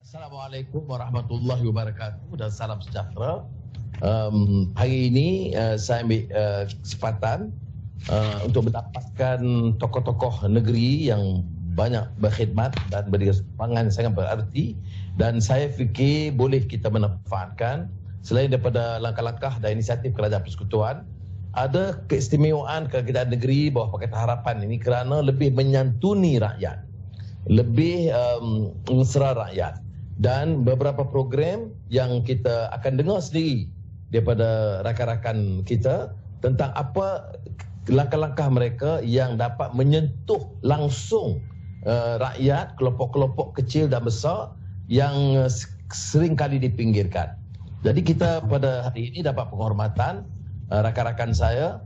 Assalamualaikum warahmatullahi wabarakatuh dan salam sejahtera. Hari ini saya ambil kesempatan untuk mendapatkan tokoh-tokoh negeri yang banyak berkhidmat dan beri sumbangan sangat berarti, dan saya fikir boleh kita manfaatkan selain daripada langkah-langkah dan inisiatif Kerajaan Persekutuan. Ada keistimewaan Kerajaan Negeri Bawah Pakatan Harapan ini kerana lebih menyantuni rakyat, lebih mesra rakyat, dan beberapa program yang kita akan dengar sendiri daripada rakan-rakan kita tentang apa langkah-langkah mereka yang dapat menyentuh langsung rakyat, kelompok-kelompok kecil dan besar yang sering kali dipinggirkan. Jadi kita pada hari ini dapat penghormatan rakan-rakan saya,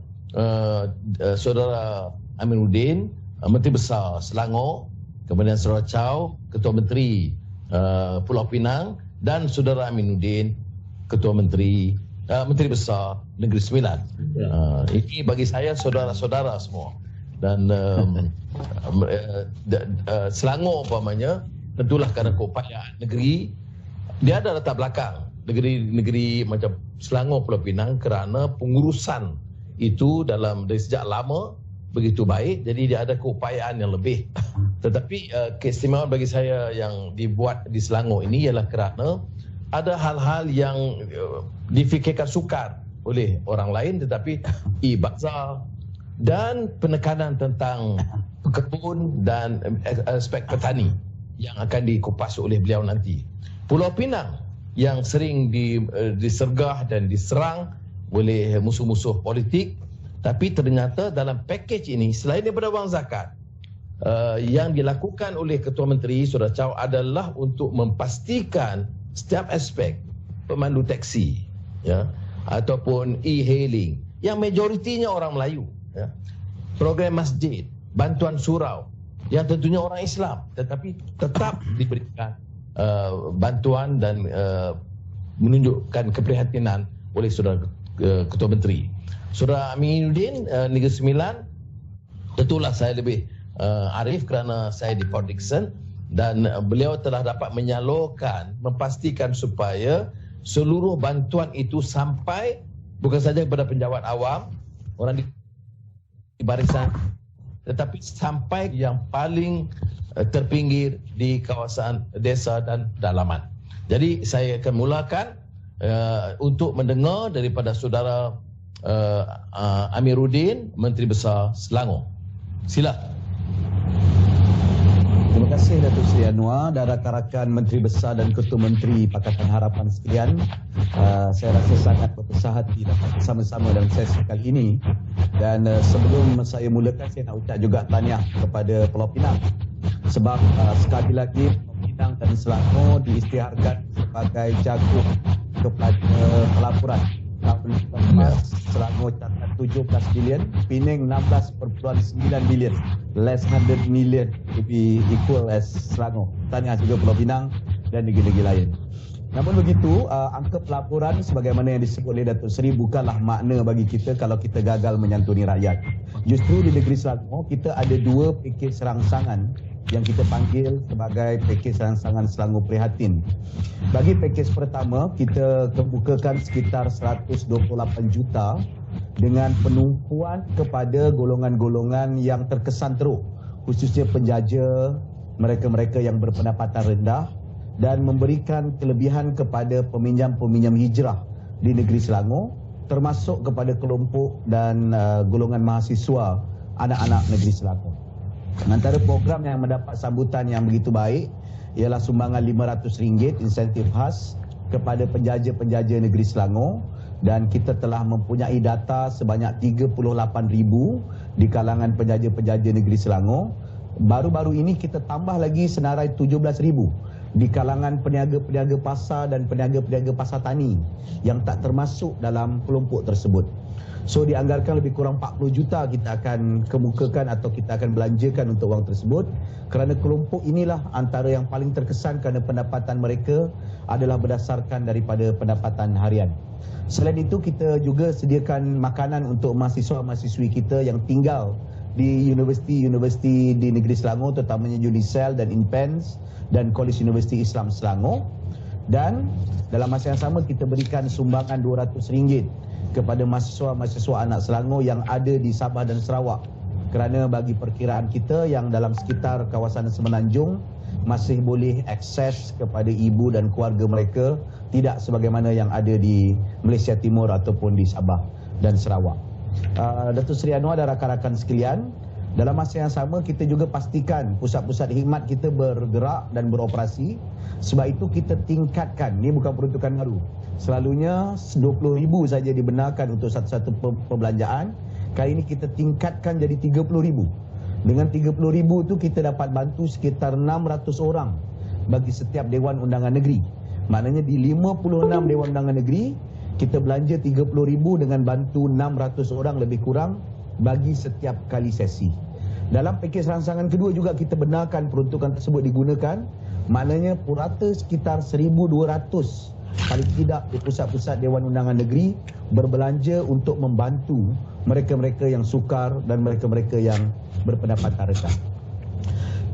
Saudara Aminuddin, Menteri Besar Selangor, kemudian Saudara Chow, Ketua Menteri Pulau Pinang, dan Saudara Aminuddin, Ketua Menteri Besar Negeri Sembilan. Ini bagi saya saudara-saudara semua. Dan Selangor umpamanya, tentulah kerana keupayaan negeri, dia ada latar belakang negeri-negeri macam Selangor, Pulau Pinang, kerana pengurusan itu dari sejak lama begitu baik, jadi dia ada keupayaan yang lebih. Tetapi keistimewaan bagi saya yang dibuat di Selangor ini ialah kerana ada hal-hal yang difikirkan sukar oleh orang lain, tetapi bazar dan penekanan tentang kebun dan aspek petani yang akan dikupas oleh beliau nanti. Pulau Pinang yang sering disergah dan diserang oleh musuh-musuh politik, tapi ternyata dalam pakej ini selain daripada wang zakat, yang dilakukan oleh Ketua Menteri Saudara Chow adalah untuk memastikan setiap aspek pemandu taksi, ya, ataupun e-hailing yang majoritinya orang Melayu, ya, program masjid, bantuan surau yang tentunya orang Islam, tetapi tetap diberikan bantuan dan menunjukkan keprihatinan oleh Saudara Ketua Menteri. Saudara Aminuddin, Negeri Sembilan, tentulah saya lebih arif kerana saya di Port Dickson, dan beliau telah dapat menyalurkan, memastikan supaya seluruh bantuan itu sampai bukan saja kepada penjawat awam, orang di barisan, tetapi sampai yang paling terpinggir di kawasan desa dan dalaman. Jadi saya akan mulakan untuk mendengar daripada Saudara Amiruddin, Menteri Besar Selangor. Sila. Terima kasih Datuk Seri Anwar dan rakan-rakan Menteri Besar dan Ketua Menteri Pakatan Harapan sekalian. Saya rasa sangat berbesar hati dapat bersama-sama dalam sesi kali ini. Dan sebelum saya mulakan, saya nak ucap juga tahniah kepada Pulau Pinang. Sebab sekali lagi Pulau Pinang dan Selangor diisytiharkan sebagai jagung kepada pelaburan. Tahun 2019 Selangor catat 17 bilion, Pening 16.9 bilion, less 100 million to be equal as Selangor. Tahniah juga Pulau Pinang dan negeri-negeri lain. Namun begitu, angka pelaburan sebagaimana yang disebut oleh Datuk Seri bukanlah makna bagi kita kalau kita gagal menyantuni rakyat. Justru di negeri Selangor kita ada dua pakej serangsangan yang kita panggil sebagai pakej serangsangan Selangor Prihatin. Bagi pakej pertama, kita kemukakan sekitar 128 juta dengan penumpuan kepada golongan-golongan yang terkesan teruk, khususnya penjaja, mereka-mereka yang berpendapatan rendah, dan memberikan kelebihan kepada peminjam-peminjam hijrah di negeri Selangor, termasuk kepada kelompok dan golongan mahasiswa anak-anak negeri Selangor. Antara program yang mendapat sambutan yang begitu baik ialah sumbangan RM500 insentif khas kepada penjaja-penjaja negeri Selangor, dan kita telah mempunyai data sebanyak 38,000 di kalangan penjaja-penjaja negeri Selangor. Baru-baru ini kita tambah lagi senarai 17,000 di kalangan peniaga-peniaga pasar dan peniaga-peniaga pasar tani yang tak termasuk dalam kelompok tersebut. So dianggarkan lebih kurang 40 juta kita akan kemukakan atau kita akan belanjakan untuk wang tersebut, kerana kelompok inilah antara yang paling terkesan kerana pendapatan mereka adalah berdasarkan daripada pendapatan harian. Selain itu, kita juga sediakan makanan untuk mahasiswa-mahasiswi kita yang tinggal di universiti-universiti di negeri Selangor, terutamanya UNISEL dan INPENS dan College Universiti Islam Selangor. Dan dalam masa yang sama kita berikan sumbangan RM200 kepada mahasiswa-mahasiswa anak Selangor yang ada di Sabah dan Sarawak, kerana bagi perkiraan kita yang dalam sekitar kawasan Semenanjung masih boleh akses kepada ibu dan keluarga mereka tidak sebagaimana yang ada di Malaysia Timur ataupun di Sabah dan Sarawak. Datuk Seri Anwar dan rakan-rakan sekalian, dalam masa yang sama kita juga pastikan pusat-pusat khidmat kita bergerak dan beroperasi. Sebab itu kita tingkatkan, ini bukan peruntukan baru, selalunya RM20,000 saja dibenarkan untuk satu-satu perbelanjaan. Kali ini kita tingkatkan jadi RM30,000. Dengan RM30,000 tu kita dapat bantu sekitar 600 orang bagi setiap Dewan Undangan Negeri. Maknanya di 56 Dewan Undangan Negeri kita belanja RM30,000 dengan bantu 600 orang lebih kurang bagi setiap kali sesi. Dalam pakej rangsangan kedua juga kita benarkan peruntukan tersebut digunakan. Maknanya purata sekitar 1,200 paling tidak di pusat-pusat Dewan Undangan Negeri berbelanja untuk membantu mereka-mereka yang sukar dan mereka-mereka yang berpendapatan rendah.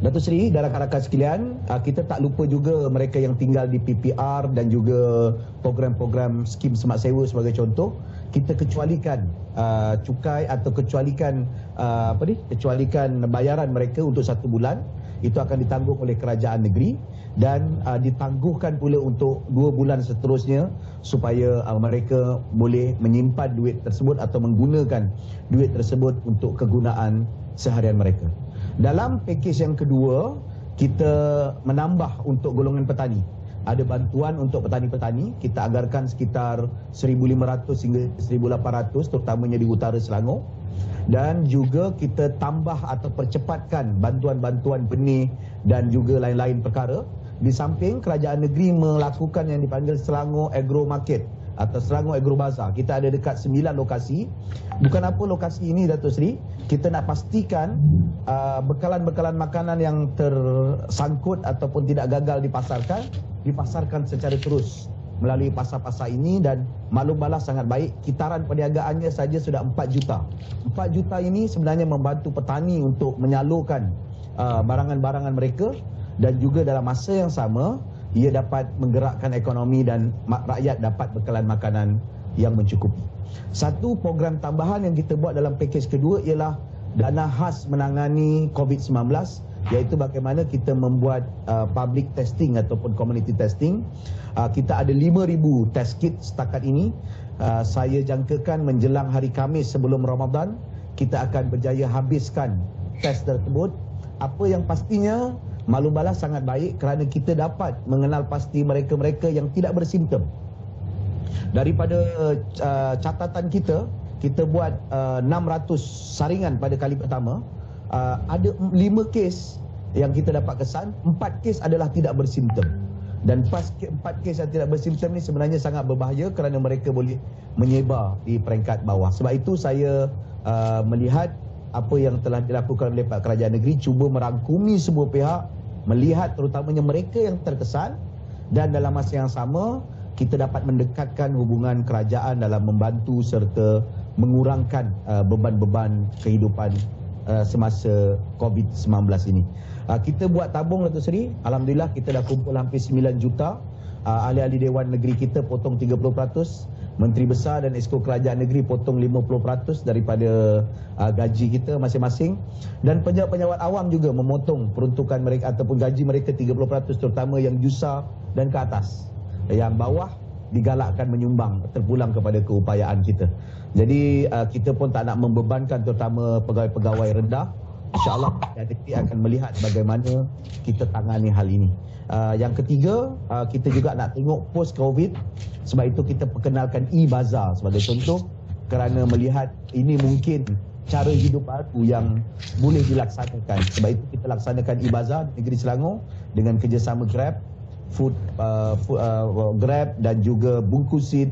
Datuk Seri dan rakan-rakan sekalian, kita tak lupa juga mereka yang tinggal di PPR dan juga program-program skim semak sewa sebagai contoh. Kita kecualikan cukai atau kecualikan bayaran mereka untuk 1 bulan. Itu akan ditanggung oleh kerajaan negeri dan ditangguhkan pula untuk 2 bulan seterusnya supaya mereka boleh menyimpan duit tersebut atau menggunakan duit tersebut untuk kegunaan seharian mereka. Dalam pakej yang kedua, kita menambah untuk golongan petani. Ada bantuan untuk petani-petani, kita anggarkan sekitar 1,500 hingga 1,800 terutamanya di utara Selangor. Dan juga kita tambah atau percepatkan bantuan-bantuan benih dan juga lain-lain perkara. Di samping kerajaan negeri melakukan yang dipanggil Selangor Agro Market atau Selangor Agro Bazaar. Kita ada dekat 9 lokasi. Bukan apa lokasi ini Datuk Seri, kita nak pastikan bekalan-bekalan makanan yang tersangkut ataupun tidak gagal dipasarkan secara terus melalui pasar-pasar ini. Dan maklum balas sangat baik, kitaran perniagaannya saja sudah 4 juta. 4 juta ini sebenarnya membantu petani untuk menyalurkan barangan-barangan mereka, dan juga dalam masa yang sama ia dapat menggerakkan ekonomi dan rakyat dapat bekalan makanan yang mencukupi. Satu program tambahan yang kita buat dalam pakej kedua ialah dana khas menangani COVID-19, iaitu bagaimana kita membuat public testing ataupun community testing. Kita ada 5,000 test kit setakat ini. Saya jangkakan menjelang hari Khamis sebelum Ramadan kita akan berjaya habiskan test tersebut. Apa yang pastinya maklum balas sangat baik kerana kita dapat mengenal pasti mereka-mereka yang tidak bersimptom. Daripada catatan kita buat 600 saringan pada kali pertama. Ada 5 kes yang kita dapat kesan, 4 kes adalah tidak bersimptom. Dan 4 kes yang tidak bersimptom ni sebenarnya sangat berbahaya kerana mereka boleh menyebar di peringkat bawah. Sebab itu saya melihat apa yang telah dilakukan oleh Pak Kerajaan Negeri, cuba merangkumi semua pihak, melihat terutamanya mereka yang terkesan, dan dalam masa yang sama kita dapat mendekatkan hubungan kerajaan dalam membantu serta mengurangkan beban-beban kehidupan semasa COVID-19 ini. Kita buat tabung Datuk Seri, alhamdulillah kita dah kumpul hampir 9 juta. Ahli-ahli Dewan Negeri kita potong 30%, Menteri Besar dan Esko Kerajaan Negeri potong 50% daripada gaji kita masing-masing, dan pejabat-pejabat awam juga memotong peruntukan mereka ataupun gaji mereka 30%, terutama yang jusa dan ke atas. Yang bawah digalakkan menyumbang terpulang kepada keupayaan kita. Jadi kita pun tak nak membebankan terutama pegawai-pegawai rendah. InsyaAllah Negeri akan melihat bagaimana kita tangani hal ini. Yang ketiga, kita juga nak tengok post-COVID. Sebab itu kita perkenalkan e-Bazaar sebagai contoh, kerana melihat ini mungkin cara hidup baru yang boleh dilaksanakan. Sebab itu kita laksanakan e-Bazaar di negeri Selangor dengan kerjasama Grab, Grab dan juga Bungkusit,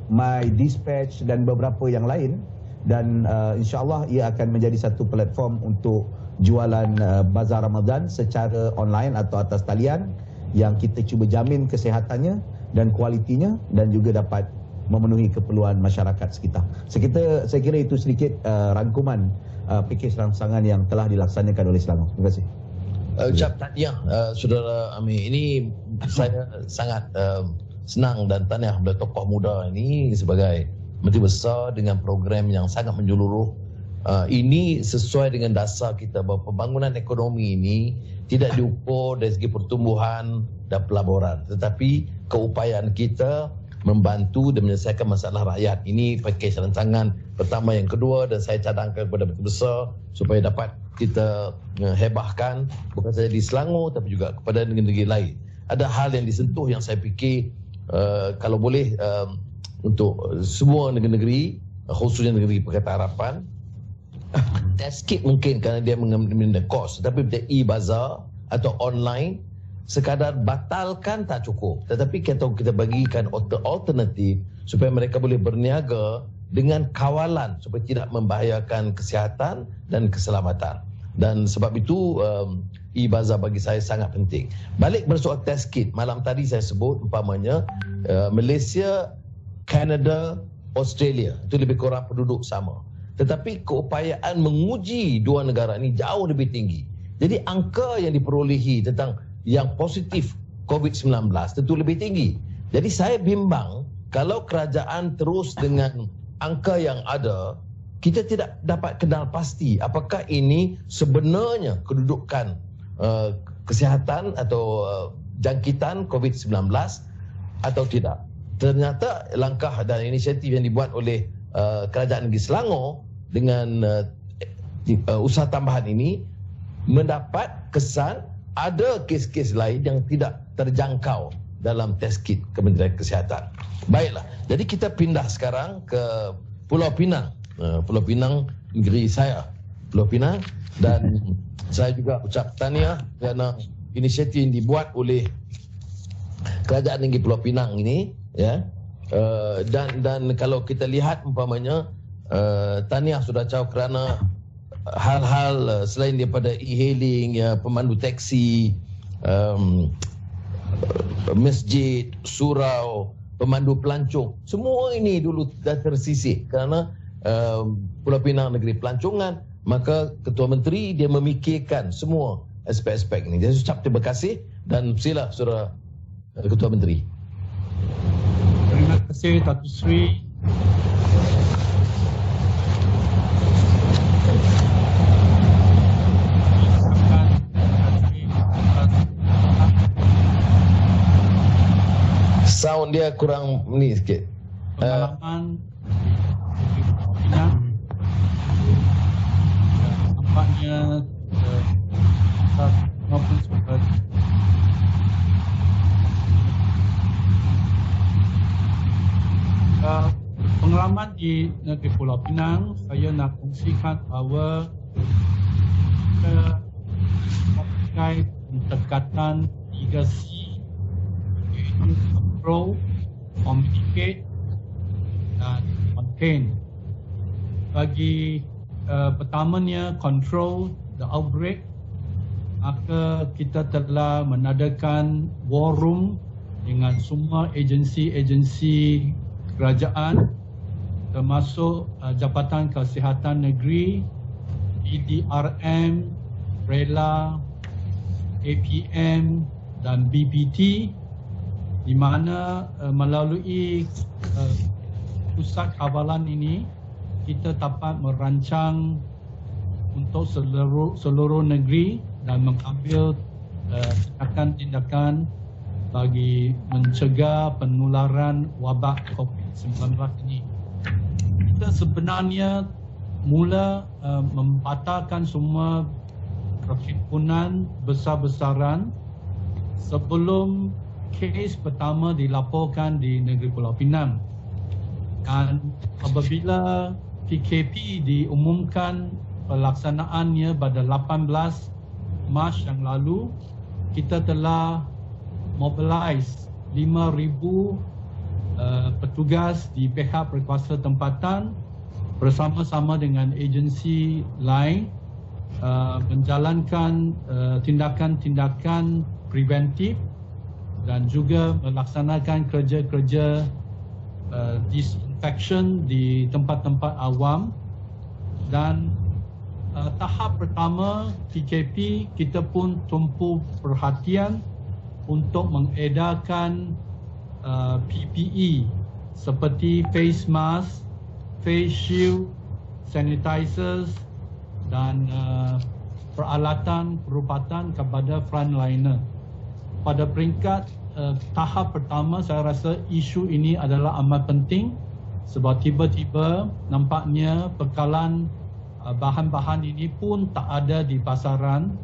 My Dispatch dan beberapa yang lain. Dan insyaAllah ia akan menjadi satu platform untuk jualan bazar Ramadan secara online atau atas talian, yang kita cuba jamin kesihatannya dan kualitinya dan juga dapat memenuhi keperluan masyarakat sekitar. Saya kira itu sedikit rangkuman pakej rangsangan yang telah dilaksanakan oleh Selangor. Terima kasih. Ucap tahniah Saudara Amir. Ini saya sangat senang dan tahniah kepada tokoh muda ini sebagai Menteri Besar dengan program yang sangat menyeluruh. Ini sesuai dengan dasar kita bahawa pembangunan ekonomi ini tidak diukur dari segi pertumbuhan dan pelaburan, tetapi keupayaan kita membantu dan menyelesaikan masalah rakyat. Ini pakej rancangan pertama, yang kedua, dan saya cadangkan kepada Menteri Besar supaya dapat kita hebahkan bukan saja di Selangor tapi juga kepada negeri-negeri lain. Ada hal yang disentuh yang saya fikir kalau boleh untuk semua negeri-negeri, khususnya negeri Pakatan Harapan, test kit mungkin kerana dia mengambil kos, tetapi e-bazar atau online sekadar batalkan tak cukup, tetapi kita bagikan alternatif supaya mereka boleh berniaga dengan kawalan supaya tidak membahayakan kesihatan dan keselamatan. Dan sebab itu e-bazar bagi saya sangat penting. Balik bersoal test kit, malam tadi saya sebut umpamanya Malaysia, Kanada, Australia itu lebih kurang penduduk sama, tetapi keupayaan menguji dua negara ini jauh lebih tinggi. Jadi angka yang diperolehi tentang yang positif COVID-19 tentu lebih tinggi. Jadi saya bimbang kalau kerajaan terus dengan angka yang ada, kita tidak dapat kenal pasti apakah ini sebenarnya kedudukan kesihatan atau jangkitan COVID-19 atau tidak. Ternyata langkah dan inisiatif yang dibuat oleh kerajaan negeri Selangor dengan usaha tambahan ini mendapat kesan ada kes-kes lain yang tidak terjangkau dalam test kit Kementerian Kesihatan. Baiklah, jadi kita pindah sekarang ke Pulau Pinang. Pulau Pinang, negeri saya, Pulau Pinang, dan saya juga ucap tahniah kerana inisiatif yang dibuat oleh kerajaan negeri Pulau Pinang ini, ya. Dan kalau kita lihat umpamanya tahniah sudah jauh kerana hal-hal selain daripada e-hailing, ya, pemandu teksi, masjid, surau, pemandu pelancong, semua ini dulu dah tersisih kerana Pulau Pinang negeri pelancongan. Maka Ketua Menteri dia memikirkan semua aspek-aspek ini. Jadi ucap terima kasih dan sila Saudara Ketua Menteri. Terima kasih Datuk Seri. Sound dia kurang ni sikit. Pengalaman Pinang nampaknya maupun sebagai pengalaman di negeri Pulau Pinang, saya nak kongsikan bahawa kita memakai pendekatan 3C, iaitu control, communicate dan contain. Bagi pertamanya control the outbreak, maka kita telah menadakan war room dengan semua agensi-agensi kerajaan termasuk Jabatan Kesihatan Negeri, PDRM, RELA, APM dan BPT, di mana melalui pusat kawalan ini kita dapat merancang untuk seluruh negeri dan mengambil tindakan-tindakan bagi mencegah penularan wabak COVID-19 ini. Kita sebenarnya mula membatalkan semua perhimpunan besar-besaran sebelum kes pertama dilaporkan di negeri Pulau Pinang. Dan apabila PKP diumumkan pelaksanaannya pada 18 Mac yang lalu, kita telah mobilize 5,000 petugas di pihak berkuasa tempatan bersama-sama dengan agensi lain menjalankan tindakan-tindakan preventif dan juga melaksanakan kerja-kerja disinfection di tempat-tempat awam dan tahap pertama PKP kita pun tumpu perhatian untuk mengedarkan PPE seperti face mask, face shield, sanitizers dan peralatan perubatan kepada frontliner. Pada peringkat tahap pertama, saya rasa isu ini adalah amat penting sebab tiba-tiba nampaknya bekalan bahan-bahan ini pun tak ada di pasaran.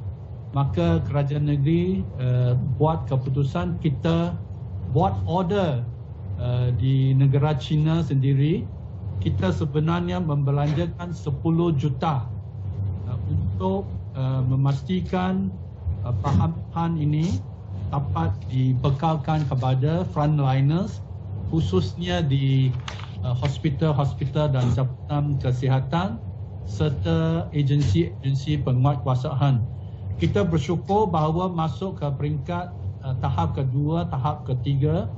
Maka kerajaan negeri buat keputusan kita buat order di negara China sendiri. Kita sebenarnya membelanjakan 10 juta untuk memastikan bahan-bahan ini dapat dibekalkan kepada frontliners, khususnya di hospital-hospital dan jabatan kesihatan serta agensi-agensi penguatkuasaan. Kita bersyukur bahawa masuk ke peringkat tahap kedua, tahap ketiga,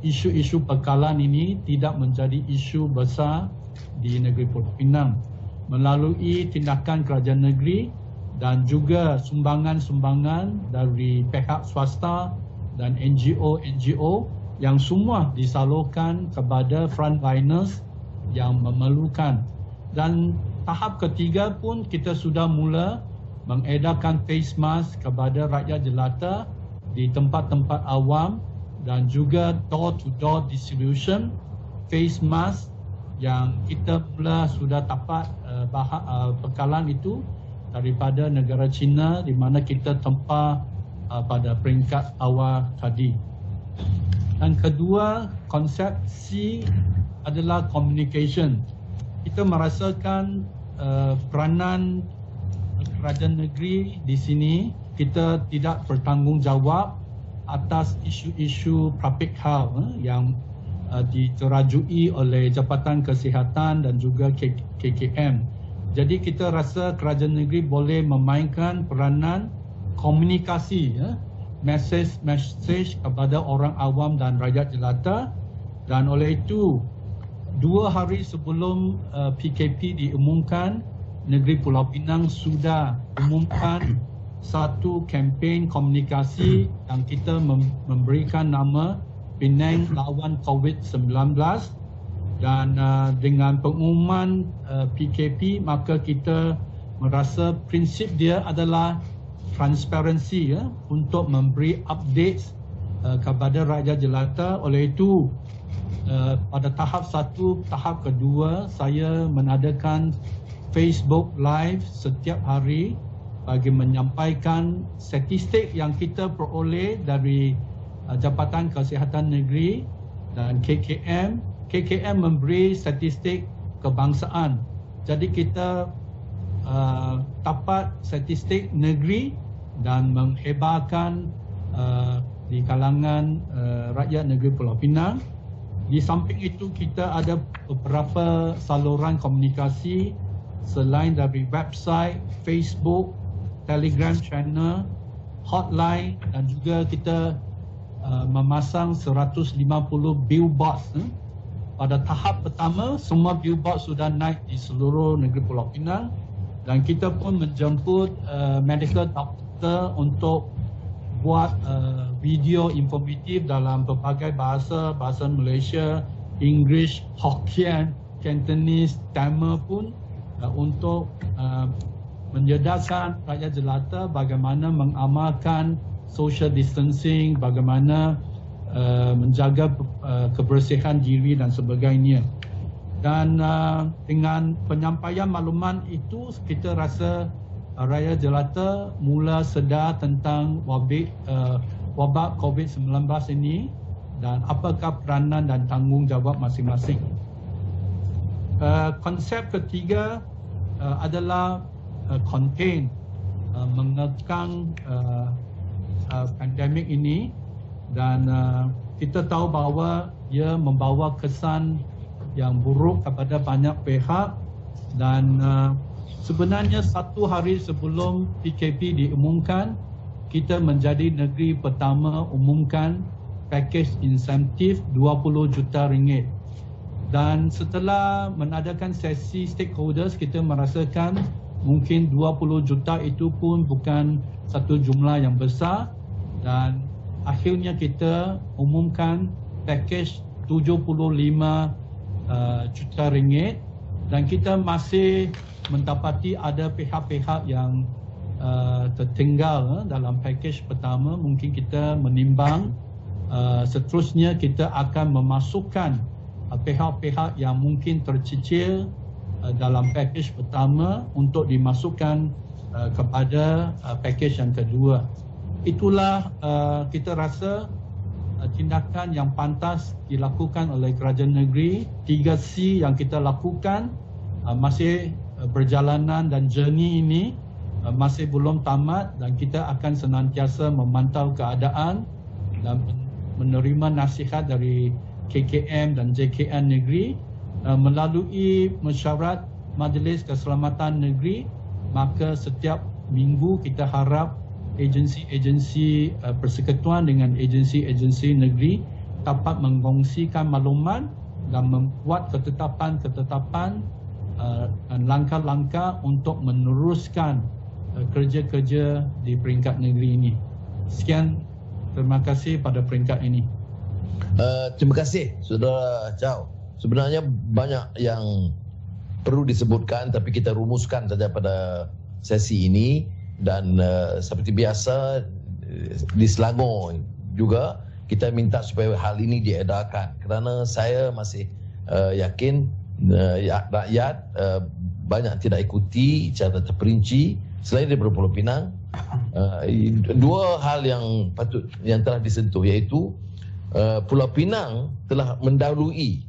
isu-isu bekalan ini tidak menjadi isu besar di negeri Pulau Pinang melalui tindakan kerajaan negeri dan juga sumbangan-sumbangan dari pihak swasta dan NGO-NGO yang semua disalurkan kepada frontliners yang memerlukan. Dan tahap ketiga pun kita sudah mula mengedarkan face mask kepada rakyat jelata di tempat-tempat awam dan juga door-to-door distribution face mask yang kita mula sudah dapat bekalan itu daripada negara China di mana kita tempah pada peringkat awal tadi. Dan kedua, konsep C adalah communication. Kita merasakan peranan kerajaan negeri di sini, kita tidak bertanggungjawab atas isu-isu public health yang diterajui oleh Jabatan Kesihatan dan juga KKM. Jadi kita rasa kerajaan negeri boleh memainkan peranan komunikasi, mesej kepada orang awam dan rakyat jelata. Dan oleh itu, 2 hari sebelum PKP diumumkan, negeri Pulau Pinang sudah umumkan satu kempen komunikasi yang kita memberikan nama Penang Lawan COVID-19. Dan dengan pengumuman PKP, maka kita merasa prinsip dia adalah transparansi, untuk memberi update kepada rakyat jelata. Oleh itu, pada tahap 1, tahap kedua, saya mengadakan Facebook Live setiap hari bagi menyampaikan statistik yang kita peroleh dari Jabatan Kesihatan Negeri dan KKM. KKM memberi statistik kebangsaan. Jadi kita dapat statistik negeri dan menghebarkan di kalangan rakyat negeri Pulau Pinang. Di samping itu, kita ada beberapa saluran komunikasi selain dari website, Facebook, Telegram channel, hotline, dan juga kita memasang 150 billboards. Pada tahap pertama, semua billboard sudah naik di seluruh negeri Pulau Pinang dan kita pun menjemput medical doctor untuk buat video informatif dalam pelbagai bahasa Malaysia, English, Hokkien, Cantonese, Tamil pun untuk menyedarkan rakyat jelata bagaimana mengamalkan social distancing, bagaimana menjaga kebersihan diri dan sebagainya. Dan dengan penyampaian makluman itu, kita rasa rakyat jelata mula sedar tentang wabak COVID-19 ini dan apakah peranan dan tanggungjawab masing-masing. Konsep ketiga adalah contain, mengekang pandemik ini. Dan kita tahu bahawa ia membawa kesan yang buruk kepada banyak pihak. Dan sebenarnya 1 hari sebelum PKP diumumkan, kita menjadi negeri pertama umumkan pakej insentif 20 juta ringgit. Dan setelah mengadakan sesi stakeholders, kita merasakan mungkin 20 juta itu pun bukan satu jumlah yang besar, dan akhirnya kita umumkan pakej 75 juta ringgit, dan kita masih mendapati ada pihak-pihak yang tertinggal dalam pakej pertama. Mungkin kita menimbang seterusnya kita akan memasukkan pihak-pihak yang mungkin tercicil dalam pakej pertama untuk dimasukkan kepada pakej yang kedua. Itulah kita rasa tindakan yang pantas dilakukan oleh kerajaan negeri. 3C yang kita lakukan masih berjalanan, dan journey ini masih belum tamat, dan kita akan senantiasa memantau keadaan dan menerima nasihat dari KKM dan JKN negeri melalui mesyuarat Majlis Keselamatan Negeri. Maka setiap minggu kita harap agensi-agensi persekutuan dengan agensi-agensi negeri dapat mengkongsikan maklumat dan membuat ketetapan-ketetapan dan langkah-langkah untuk meneruskan kerja-kerja di peringkat negeri ini. Sekian, terima kasih pada peringkat ini. Terima kasih Saudara Chow. Sebenarnya banyak yang perlu disebutkan, tapi kita rumuskan saja pada sesi ini. Dan seperti biasa di Selangor juga kita minta supaya hal ini diedarkan, kerana saya masih yakin rakyat banyak tidak ikuti secara terperinci selain daripada Pulau Pinang. Dua hal yang telah disentuh, iaitu Pulau Pinang telah mendahului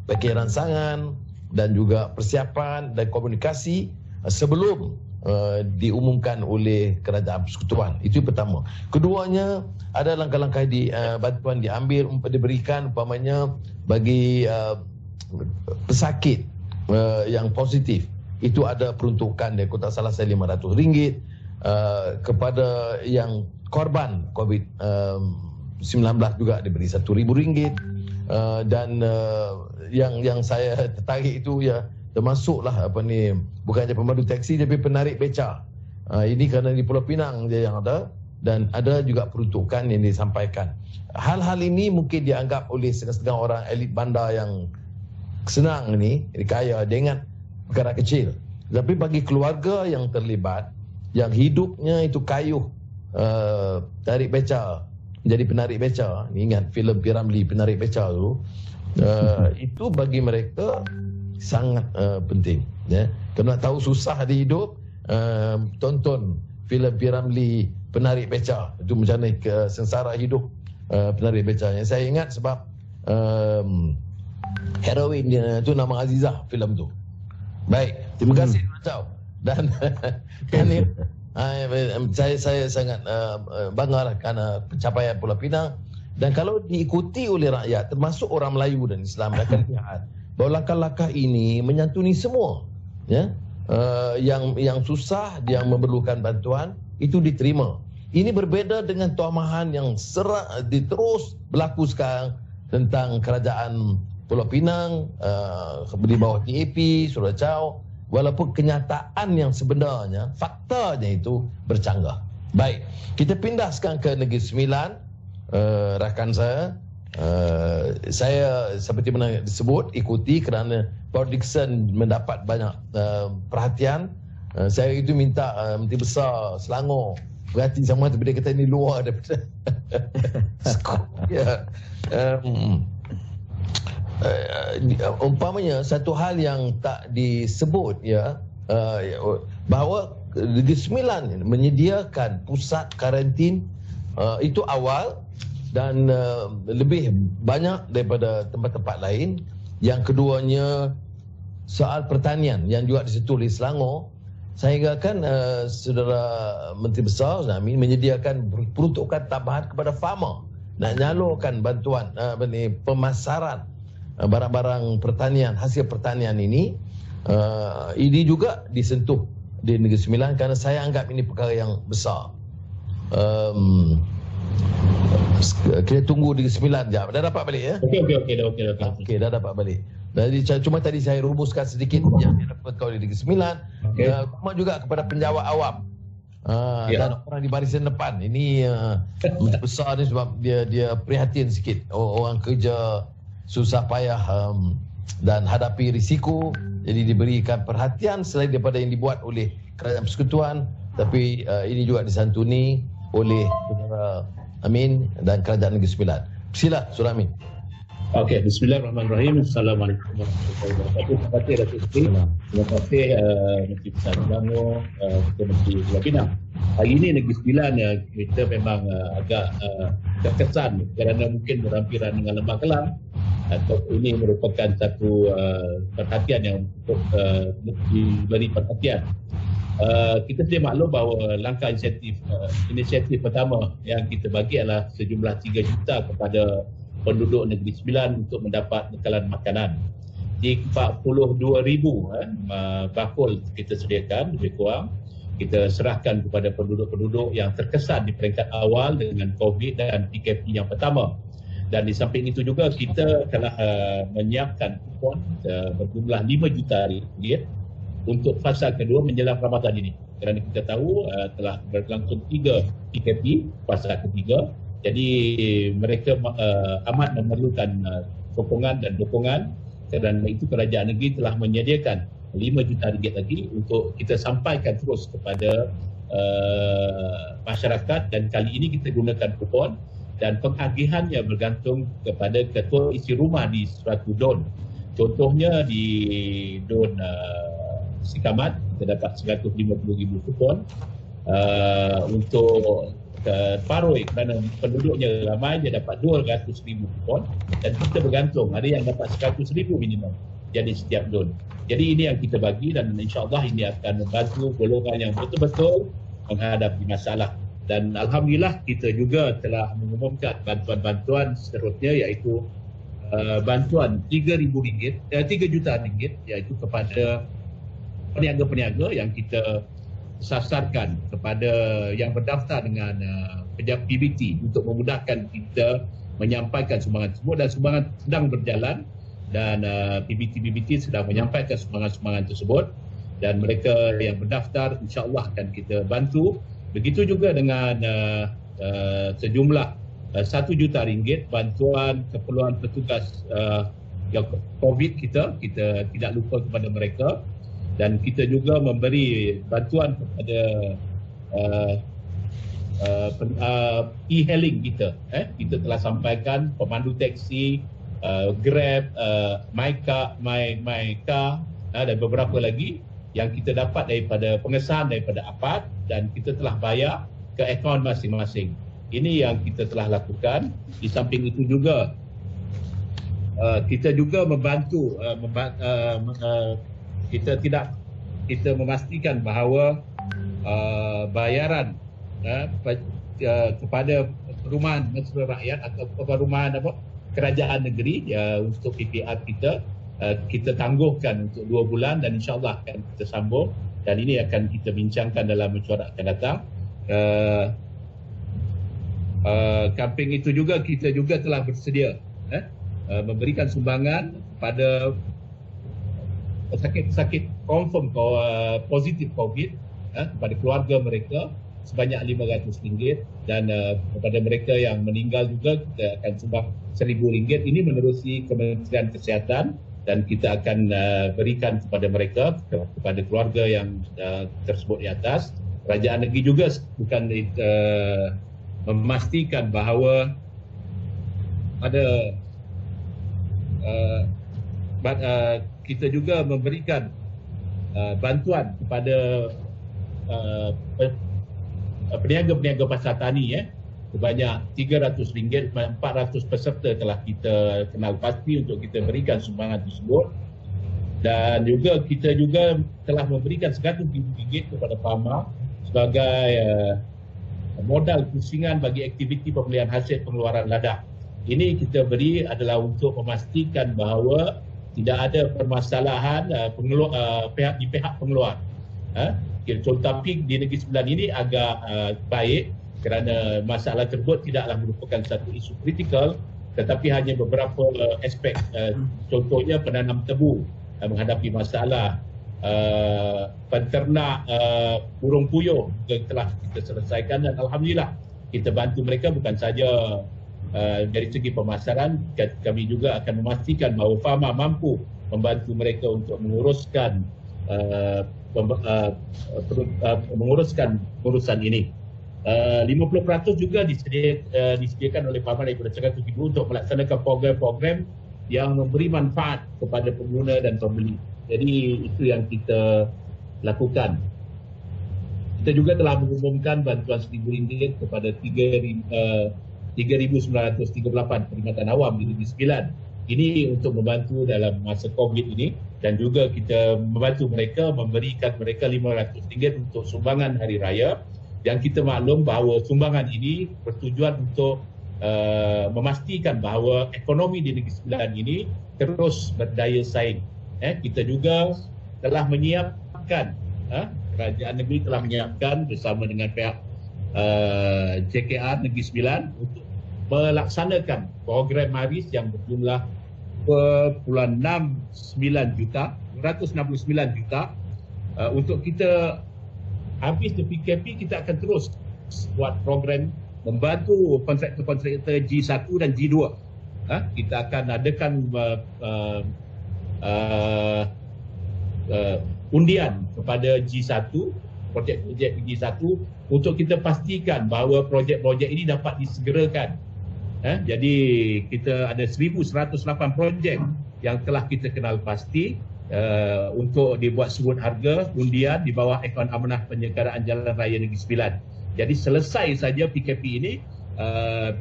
bagi rangsangan dan juga persiapan dan komunikasi sebelum diumumkan oleh Kerajaan Persekutuan. Itu pertama. Keduanya, ada langkah-langkah bantuan diambil, diberikan umpamanya bagi pesakit yang positif. Itu ada peruntukan dari kota salah saya RM500, kepada yang korban COVID-19 juga diberi RM1,000, dan yang saya tertarik itu termasuklah bukan saja pemandu teksi tapi penarik beca. Ini kerana di Pulau Pinang dia yang ada, dan ada juga peruntukan yang disampaikan. Hal-hal ini mungkin dianggap oleh setengah-setengah orang elit bandar yang senang ni, kaya, dia ingat perkara kecil. Tapi bagi keluarga yang terlibat, yang hidupnya itu kayuh tarik beca, menjadi penarik beca, ingat filem P. Ramlee Penarik Beca tu, itu bagi mereka sangat penting. Kerana tahu susah di hidup, tonton filem P. Ramlee Penarik Beca, itu macam mana sengsara hidup penarik beca. Yang saya ingat sebab heroin dia tu nama Azizah filem tu. Baik, terima kasih Chow. Dan saya sangat bangga kerana pencapaian Pulau Pinang, dan kalau diikuti oleh rakyat termasuk orang Melayu dan Islam, akan lihat bahawa langkah-langkah ini menyantuni semua, yang susah, yang memerlukan bantuan itu diterima. Ini berbeza dengan tuamahan yang terus berlaku sekarang tentang kerajaan Pulau Pinang di bawah TAP, Saudara Chow, walaupun kenyataan yang sebenarnya, faktanya itu bercanggah. Baik, kita pindah sekarang ke Negeri Sembilan. Rakan saya seperti mana disebut, ikuti kerana Port Dickson mendapat banyak perhatian. Saya itu minta Menteri Besar Selangor berhati sama, tapi dia kata ini luar daripada skop. Umpamanya satu hal yang tak disebut bahawa Negeri Sembilan menyediakan pusat karantin itu awal, dan lebih banyak daripada tempat-tempat lain. Yang keduanya soal pertanian yang juga disentuh di Selangor. Sehingga kan Saudara Menteri Besar Amin menyediakan peruntukan tambahan kepada farmer, nak nyalurkan bantuan pemasaran barang-barang pertanian, hasil pertanian ini. Ini juga disentuh di Negeri Sembilan kerana saya anggap ini perkara yang besar. Kita tunggu Negeri Sembilan jap. Dah dapat balik ya? Okey. Dah dapat balik. Jadi cuma tadi saya rumuskan sedikit yang dirapatkan oleh Negeri Sembilan. Cuma juga kepada penjawat awam. Dan orang di barisan depan. Ini Menteri Besar ni sebab dia prihatin sikit. Orang kerja susah payah dan hadapi risiko. Jadi diberikan perhatian selain daripada yang dibuat oleh Kerajaan Persekutuan, tapi ini juga disantuni oleh Saudara Amin dan Kerajaan Negeri Sembilan. Sila, Saudara Amin. Okey, bismillahirrahmanirrahim. Assalamualaikum warahmatullahi wabarakatuh. Terima kasih Datuk Seri. Terima kasih Menteri Besar Selangor, Ketua Menteri Pulau Pinang. Hari ini Negeri Sembilan kita memang agak terkesan kerana mungkin berhampiran dengan Lembah Kelang. Atau ini merupakan satu perhatian yang untuk diberi perhatian. Kita sedia maklum bahawa langkah inisiatif pertama yang kita bagi adalah sejumlah 3 juta kepada penduduk Negeri Sembilan untuk mendapat bekalan makanan. Di 42,000 bakul kita sediakan lebih kurang. Kita serahkan kepada penduduk-penduduk yang terkesan di peringkat awal dengan COVID dan PKP yang pertama. Dan di samping itu juga kita telah menyiapkan kupon berjumlah 5 juta ringgit untuk fasa kedua menjelang Ramadan ini. Kerana kita tahu telah berlangsung 3 PKP fasa ketiga. Jadi mereka amat memerlukan sokongan dan dukungan. Dan itu kerajaan negeri telah menyediakan 5 juta ringgit lagi untuk kita sampaikan terus kepada masyarakat. Dan kali ini kita gunakan kupon. Dan pengagihannya bergantung kepada ketua isi rumah di suatu DUN. Contohnya di DUN Sikamat, kita dapat 150,000 kupon. Untuk Paroi, kerana penduduknya ramai, dia dapat 200,000 kupon. Dan kita bergantung, ada yang dapat 100,000 minimum jadi setiap DUN. Jadi ini yang kita bagi dan insyaAllah ini akan membantu golongan yang betul-betul menghadapi masalah. Dan Alhamdulillah kita juga telah mengumumkan bantuan-bantuan seterusnya, iaitu bantuan RM3 juta iaitu kepada peniaga-peniaga yang kita sasarkan kepada yang berdaftar dengan PBT untuk memudahkan kita menyampaikan sumbangan tersebut. Dan sumbangan sedang berjalan dan PBT sedang menyampaikan sumbangan-sumbangan tersebut dan mereka yang berdaftar insya-Allah akan kita bantu. Begitu juga dengan sejumlah RM1 juta bantuan keperluan petugas yang COVID kita tidak lupa kepada mereka. Dan kita juga memberi bantuan kepada e-hailing kita. Kita telah sampaikan pemandu teksi, Grab, MyCar, dan beberapa lagi yang kita dapat daripada pengesahan daripada APAD dan kita telah bayar ke akaun masing-masing. Ini yang kita telah lakukan. Di samping itu juga kita juga membantu kita memastikan bahawa bayaran kepada perumahan masyarakat rakyat atau perumahan kerajaan negeri untuk PPR kita tangguhkan untuk 2 bulan dan insyaAllah akan kita sambung dan ini akan kita bincangkan dalam mesyuarat akan datang. Kampung itu juga kita juga telah bersedia memberikan sumbangan pada pesakit confirm positif COVID kepada keluarga mereka sebanyak RM500 dan kepada mereka yang meninggal juga kita akan sumbang RM1,000. Ini menerusi Kementerian Kesihatan dan kita akan berikan kepada mereka, kepada keluarga yang tersebut di atas. Kerajaan negeri juga bukan memastikan bahawa ada kita juga memberikan bantuan kepada peniaga-peniaga pasar tani sebanyak RM300, 400 peserta telah kita kenal pasti untuk kita berikan sumbangan tersebut. Dan juga kita juga telah memberikan RM100,000 kepada farmer sebagai modal pusingan bagi aktiviti pembelian hasil pengeluaran ladang. Ini kita beri adalah untuk memastikan bahawa tidak ada permasalahan pihak pengeluar. Tapi di Negeri Sembilan ini agak baik kerana masalah tersebut tidaklah merupakan satu isu kritikal, tetapi hanya beberapa aspek, contohnya penanam tebu menghadapi masalah, penternak burung puyuh juga telah kita selesaikan, dan alhamdulillah kita bantu mereka bukan saja dari segi pemasaran, kami juga akan memastikan bahawa Fama mampu membantu mereka untuk menguruskan urusan ini. 50% juga disediakan oleh Fama daripada Cakap Ibu untuk melaksanakan program-program yang memberi manfaat kepada pengguna dan pembeli. Jadi itu yang kita lakukan. Kita juga telah mengumumkan bantuan RM1,000 kepada 3,938 perkhidmatan awam di Negeri Sembilan. Ini untuk membantu dalam masa COVID ini, dan juga kita membantu mereka, memberikan mereka RM500 untuk sumbangan Hari Raya. Dan kita maklum bahawa sumbangan ini bertujuan untuk memastikan bahawa ekonomi di Negeri Sembilan ini terus berdaya saing. Kita juga telah menyiapkan, kerajaan negeri telah menyiapkan bersama dengan pihak JKR Negeri Sembilan untuk melaksanakan program maris yang berjumlah 269 juta untuk kita. Habis the PKP, kita akan terus buat program membantu kontraktor-kontraktor G1 dan G2. Kita akan adakan undian kepada G1, projek-projek G1, untuk kita pastikan bahawa projek-projek ini dapat disegerakan. Jadi kita ada 1,108 projek yang telah kita kenal pasti, untuk dibuat sebut harga undian di bawah Akaun Amanah Penyelenggaraan Jalan Raya Negeri Sembilan. Jadi selesai saja PKP ini,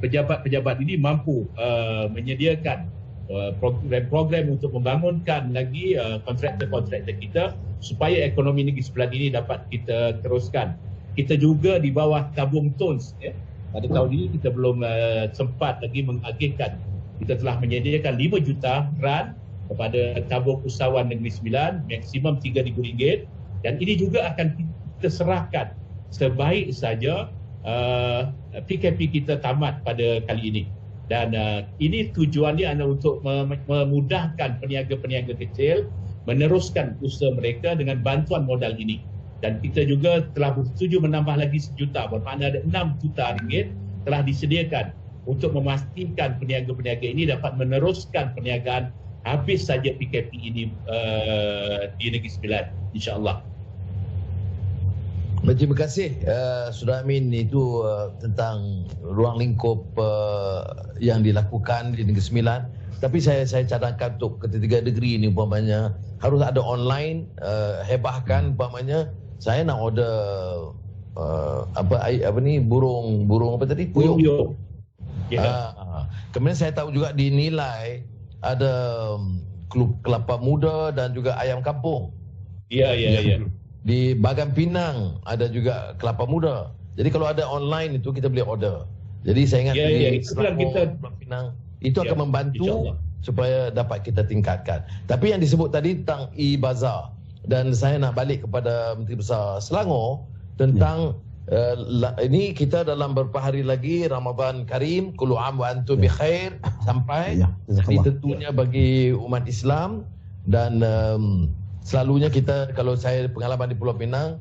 pejabat-pejabat ini mampu menyediakan program-program untuk membangunkan lagi kontraktor-kontraktor kita supaya ekonomi Negeri Sembilan ini dapat kita teruskan. Kita juga di bawah tabung tons, pada tahun ini kita belum sempat lagi mengagihkan. Kita telah menyediakan 5 juta grant kepada tabung usahawan Negeri Sembilan, maksimum RM3,000, dan ini juga akan kita serahkan sebaik saja PKP kita tamat pada kali ini. Dan ini tujuannya adalah untuk memudahkan peniaga-peniaga kecil meneruskan usaha mereka dengan bantuan modal ini. Dan kita juga telah bersetuju menambah lagi 1 juta, bermakna ada RM6 juta telah disediakan untuk memastikan peniaga-peniaga ini dapat meneruskan perniagaan habis saja PKP ini di Negeri Sembilan, insya-Allah. Terima kasih Saudara Amin. Itu tentang ruang lingkup yang dilakukan di Negeri Sembilan. Tapi saya cadangkan untuk ketiga negeri ini umpamanya harus ada online, hebahkan umpamanya saya nak order burung apa tadi? Puyuh. Kemudian saya tahu juga dinilai ada klub kelapa muda dan juga ayam kampung. Ya. Di Bagan Pinang ada juga kelapa muda. Jadi kalau ada online itu kita boleh order. Jadi saya ingat di Bagan Pinang itu akan membantu supaya dapat kita tingkatkan. Tapi yang disebut tadi tentang e-bazar, dan saya nak balik kepada Menteri Besar Selangor tentang ini kita dalam beberapa hari lagi Ramadan Karim, kullu am wa antum bi khair sampai. Ini tentunya bagi umat Islam, dan selalunya kita, kalau saya pengalaman di Pulau Pinang,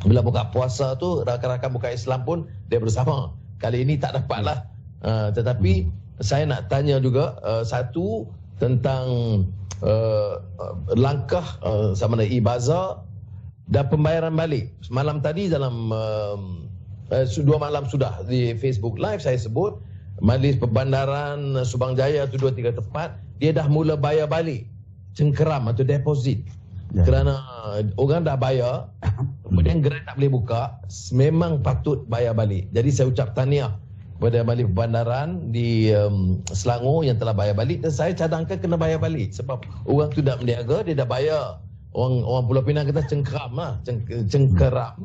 bila buka puasa tu rakan-rakan buka Islam pun dia bersama. Kali ini tak dapatlah. Tetapi saya nak tanya juga satu tentang langkah sama ada e-bazar dan pembayaran balik. Malam tadi dalam 2 malam sudah di Facebook Live saya sebut Majlis Perbandaran Subang Jaya tu 2-3 tempat dia dah mula bayar balik cengkeram atau deposit. Kerana orang dah bayar, kemudian gerai tak boleh buka, memang patut bayar balik. Jadi saya ucap tahniah kepada Majlis Perbandaran di Selangor yang telah bayar balik, dan saya cadangkan kena bayar balik sebab orang tu dah berniaga, dia dah bayar. Orang Pulau Pinang kita cengkeram lah, cengkeram.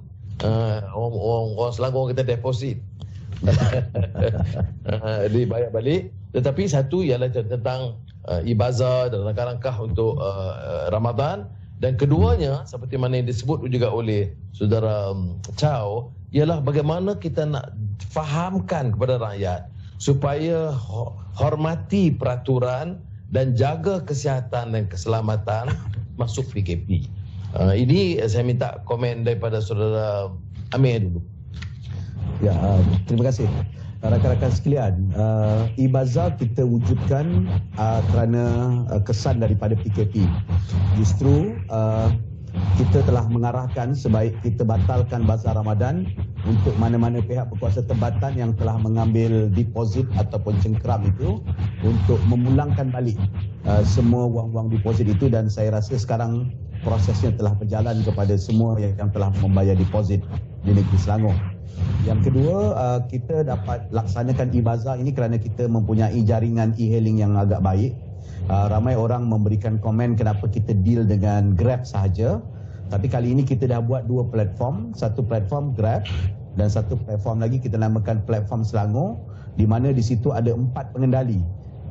Orang Selangor kita deposit. Dibayar balik. Tetapi satu ialah tentang e-bazar dan langkah-langkah untuk Ramadan. Dan keduanya, seperti mana yang disebut juga oleh saudara Chow, ialah bagaimana kita nak fahamkan kepada rakyat supaya hormati peraturan dan jaga kesihatan dan keselamatan masuk PKP. Ini saya minta komen daripada saudara Amir dulu. Ya, terima kasih. Rakan-rakan sekalian, e-Bazaar kita wujudkan kerana kesan daripada PKP. Justru kita telah mengarahkan sebaik kita batalkan Bazar Ramadan untuk mana-mana pihak berkuasa tempatan yang telah mengambil deposit ataupun cengkeram itu untuk memulangkan balik semua wang-wang deposit itu, dan saya rasa sekarang prosesnya telah berjalan kepada semua yang telah membayar deposit di negeri Selangor. Yang kedua, kita dapat laksanakan e-Bazaar ini kerana kita mempunyai jaringan e-hailing yang agak baik. Ramai orang memberikan komen kenapa kita deal dengan Grab sahaja. Tapi kali ini kita dah buat dua platform. Satu platform Grab dan satu platform lagi kita namakan platform Selangor, di mana di situ ada 4 pengendali.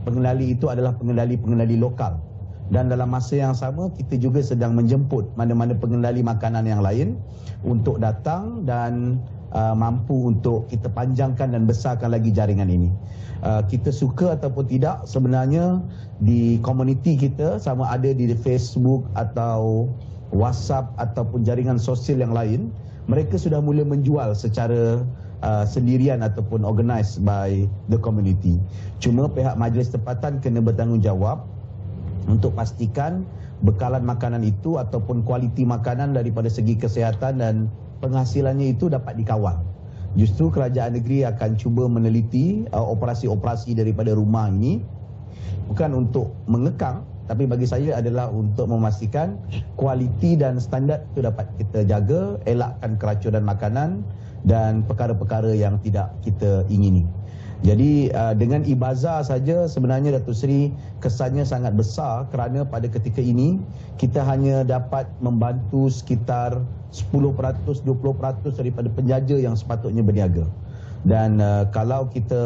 Pengendali itu adalah pengendali lokal. Dan dalam masa yang sama kita juga sedang menjemput mana-mana pengendali makanan yang lain untuk datang dan mampu untuk kita panjangkan dan besarkan lagi jaringan ini. Kita suka ataupun tidak, sebenarnya di komuniti kita, sama ada di Facebook atau WhatsApp ataupun jaringan sosial yang lain, mereka sudah mula menjual secara sendirian ataupun organised by the community. Cuma pihak majlis tempatan kena bertanggungjawab untuk pastikan bekalan makanan itu ataupun kualiti makanan daripada segi kesihatan dan penghasilannya itu dapat dikawal. Justru kerajaan negeri akan cuba meneliti operasi-operasi daripada rumah ini, bukan untuk mengekang, tapi bagi saya adalah untuk memastikan kualiti dan standard itu dapat kita jaga, elakkan keracunan makanan dan perkara-perkara yang tidak kita ingini. Jadi dengan e-Bazaar saja sebenarnya Datuk Seri kesannya sangat besar, kerana pada ketika ini kita hanya dapat membantu sekitar 10%, 20% daripada penjaja yang sepatutnya berniaga. Dan kalau kita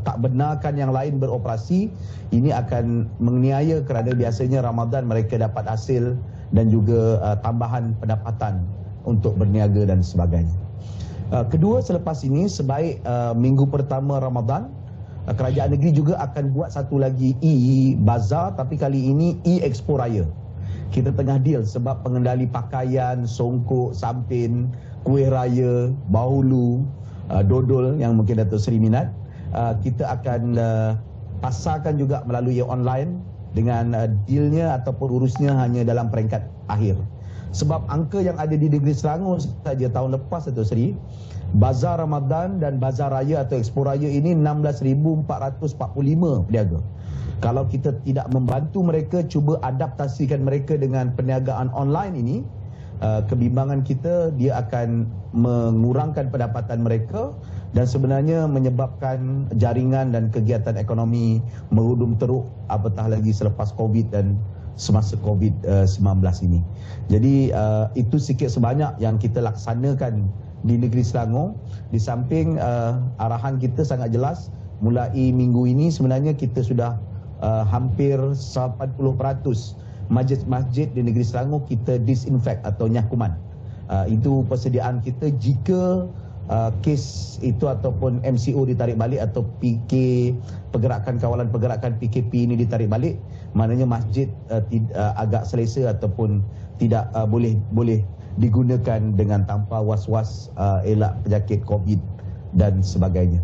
tak benarkan yang lain beroperasi, ini akan menganiaya kerana biasanya Ramadan mereka dapat hasil dan juga tambahan pendapatan untuk berniaga dan sebagainya. Kedua, selepas ini sebaik minggu pertama Ramadan, kerajaan negeri juga akan buat satu lagi e-Bazaar, tapi kali ini e-Expo Raya. Kita tengah deal sebab pengendali pakaian, songkok, sampin, kuih raya, bahulu, dodol yang mungkin Datuk Seri minat, kita akan pasarkan juga melalui online dengan dealnya ataupun urusnya hanya dalam peringkat akhir. Sebab angka yang ada di negeri Selangor saja tahun lepas, Datuk Seri, Bazar Ramadan dan Bazar Raya atau Expo Raya ini 16,445 peniaga. Kalau kita tidak membantu mereka, cuba adaptasikan mereka dengan perniagaan online ini, kebimbangan kita, dia akan mengurangkan pendapatan mereka dan sebenarnya menyebabkan jaringan dan kegiatan ekonomi merudum teruk, apatah lagi selepas COVID dan semasa COVID-19 ini. Jadi itu sikit sebanyak yang kita laksanakan di negeri Selangor. Di samping arahan kita sangat jelas, mulai minggu ini sebenarnya kita sudah hampir 80% masjid-masjid di negeri Selangor kita disinfect atau nyakuman. Itu persediaan kita jika kes itu ataupun MCO ditarik balik atau PK, pergerakan kawalan pergerakan PKP ini ditarik balik, maknanya masjid agak selesa ataupun tidak boleh digunakan dengan tanpa was-was elak penyakit COVID dan sebagainya.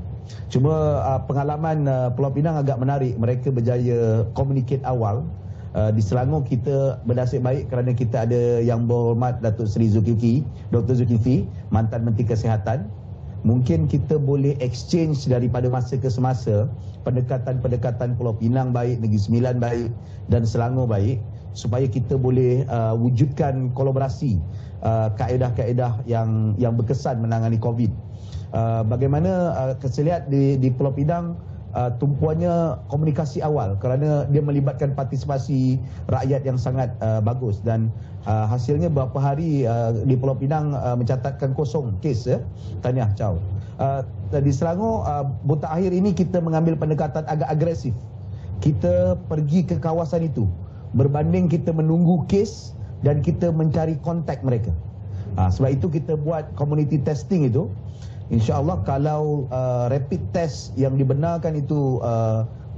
Cuma pengalaman Pulau Pinang agak menarik, mereka berjaya communicate awal. Di Selangor kita bernasib baik kerana kita ada Yang Berhormat Datuk Seri Zulkifli, Dr. Zulkifli, mantan Menteri Kesihatan. Mungkin kita boleh exchange daripada masa ke semasa pendekatan-pendekatan Pulau Pinang baik, Negeri Sembilan baik dan Selangor baik, supaya kita boleh wujudkan kolaborasi kaedah-kaedah yang berkesan menangani COVID. Bagaimana saya lihat di Pulau Pinang, tumpuannya komunikasi awal kerana dia melibatkan partisipasi rakyat yang sangat bagus dan hasilnya beberapa hari di Pulau Pinang mencatatkan kosong kes. Tahniah Chow. Di Selangor akhir ini kita mengambil pendekatan agak agresif. Kita pergi ke kawasan itu berbanding kita menunggu kes dan kita mencari kontak mereka. Sebab itu kita buat community testing itu. InsyaAllah kalau rapid test yang dibenarkan itu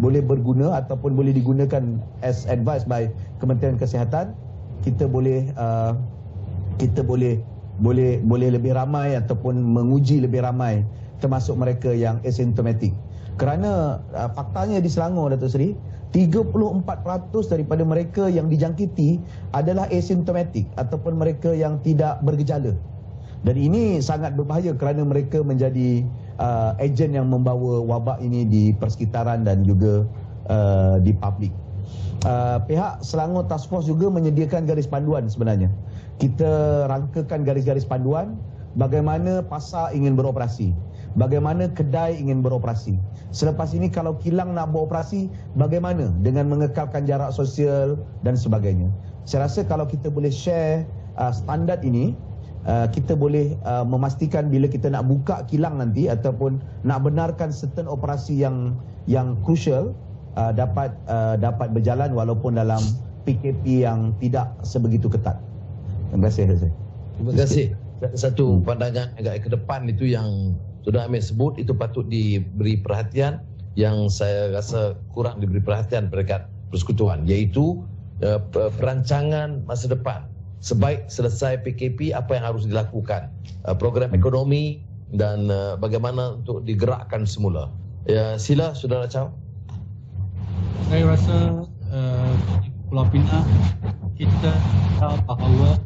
boleh berguna ataupun boleh digunakan as advised by Kementerian Kesihatan, kita boleh lebih ramai ataupun menguji lebih ramai termasuk mereka yang asymptomatic. Kerana faktanya di Selangor, Datuk Seri, 34% daripada mereka yang dijangkiti adalah asymptomatic ataupun mereka yang tidak bergejala. Dan ini sangat berbahaya kerana mereka menjadi ejen yang membawa wabak ini di persekitaran dan juga di publik. Pihak Selangor Task Force juga menyediakan garis panduan sebenarnya. Kita rangkakan garis-garis panduan bagaimana pasar ingin beroperasi, bagaimana kedai ingin beroperasi. Selepas ini kalau kilang nak beroperasi, bagaimana dengan mengekalkan jarak sosial dan sebagainya. Saya rasa kalau kita boleh share standard ini, kita boleh memastikan bila kita nak buka kilang nanti ataupun nak benarkan certain operasi yang crucial dapat berjalan walaupun dalam PKP yang tidak sebegitu ketat. Terima kasih. Terima kasih. Satu pandangan agak ke depan itu yang sudah Amir sebut, itu patut diberi perhatian, yang saya rasa kurang diberi perhatian peringkat persekutuan, iaitu perancangan masa depan. Sebaik selesai PKP, apa yang harus dilakukan, program ekonomi dan bagaimana untuk digerakkan semula. Sila Saudara Chow. Saya rasa di Pulau Pinang kita tahu bahawa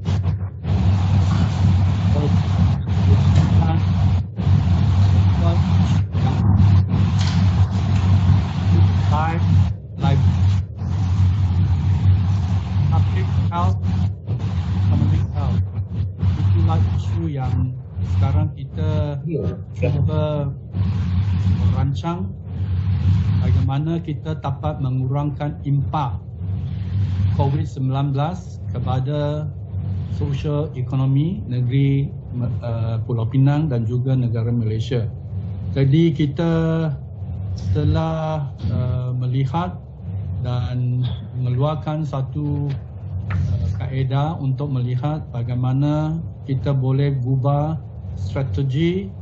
public health, economic health, itulah isu yang sekarang kita cuba merancang bagaimana kita dapat mengurangkan impak COVID-19 kepada sosial ekonomi negeri Pulau Pinang dan juga negara Malaysia. Jadi kita telah melihat dan mengeluarkan satu kaedah untuk melihat bagaimana kita boleh gubah strategi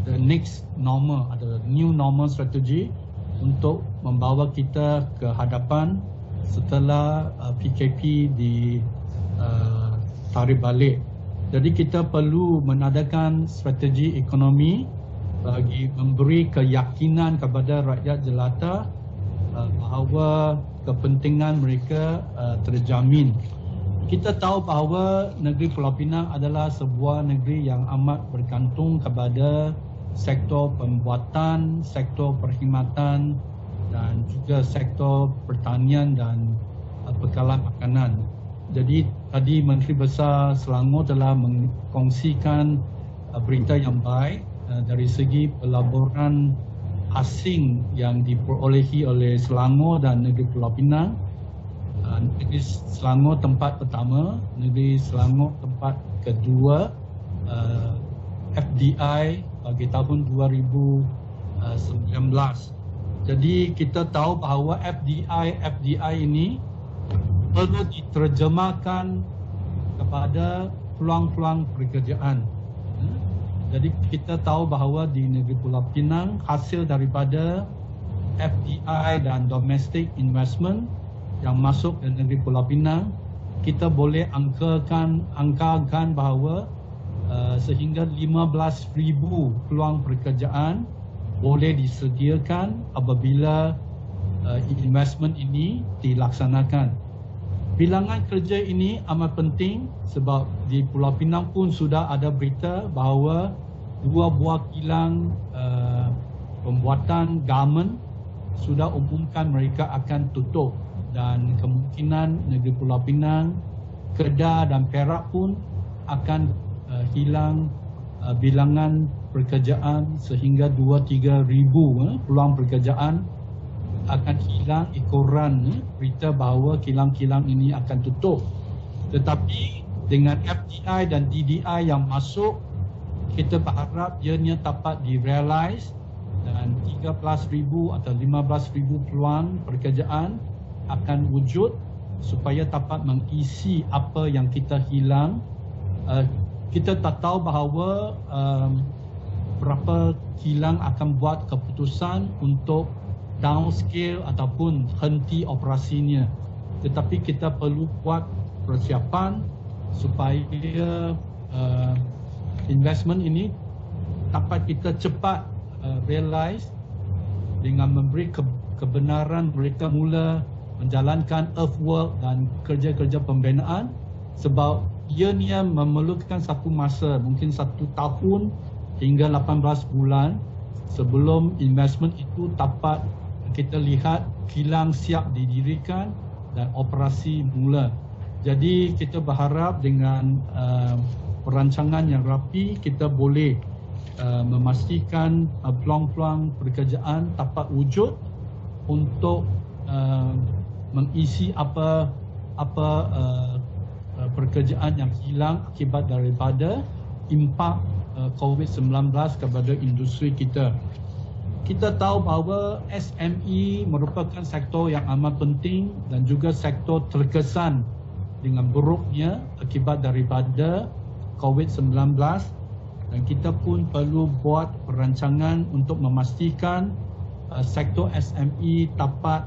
the next normal atau new normal strategi untuk membawa kita ke hadapan setelah PKP ditarik balik. Jadi kita perlu menadakan strategi ekonomi bagi memberi keyakinan kepada rakyat jelata bahawa kepentingan mereka terjamin. Kita tahu bahawa negeri Pulau Pinang adalah sebuah negeri yang amat bergantung kepada sektor pembuatan, sektor perkhidmatan dan juga sektor pertanian dan bekalan makanan. Jadi tadi Menteri Besar Selangor telah mengkongsikan berita yang baik dari segi pelaburan asing yang diperolehi oleh Selangor dan negeri Pulau Pinang. Negeri Selangor tempat pertama, negeri Selangor tempat kedua FDI bagi tahun 2019. Jadi kita tahu bahawa FDI ini perlu diterjemahkan kepada peluang-peluang pekerjaan. Jadi kita tahu bahawa di negeri Pulau Pinang hasil daripada FDI dan domestic investment yang masuk ke negeri Pulau Pinang, kita boleh angkakan bahawa sehingga 15,000 peluang pekerjaan boleh disediakan apabila investment ini dilaksanakan. Bilangan kerja ini amat penting sebab di Pulau Pinang pun sudah ada berita bahawa 2 buah kilang pembuatan garment sudah umumkan mereka akan tutup, dan kemungkinan negeri Pulau Pinang, Kedah dan Perak pun akan hilang bilangan pekerjaan sehingga 2-3 ribu peluang pekerjaan akan hilang ekoran berita bahawa kilang-kilang ini akan tutup. Tetapi dengan FDI dan DDI yang masuk, kita berharap ianya dapat direalize dan 13,000 atau 15,000 peluang pekerjaan akan wujud supaya dapat mengisi apa yang kita hilang. Kita tak tahu bahawa berapa kilang akan buat keputusan untuk downscale ataupun henti operasinya. Tetapi kita perlu buat persiapan supaya investment ini dapat kita cepat realize dengan memberi kebenaran mereka mula menjalankan earthwork dan kerja-kerja pembinaan, sebab ianya memerlukan satu masa, mungkin 1 tahun hingga 18 bulan sebelum investment itu dapat kita lihat kilang siap didirikan dan operasi mula. Jadi kita berharap dengan perancangan yang rapi kita boleh memastikan peluang-peluang pekerjaan dapat wujud untuk mengisi apa pekerjaan yang hilang akibat daripada impak COVID-19 kepada industri kita. Kita tahu bahawa SME merupakan sektor yang amat penting dan juga sektor terkesan dengan buruknya akibat daripada COVID-19, dan kita pun perlu buat perancangan untuk memastikan sektor SME dapat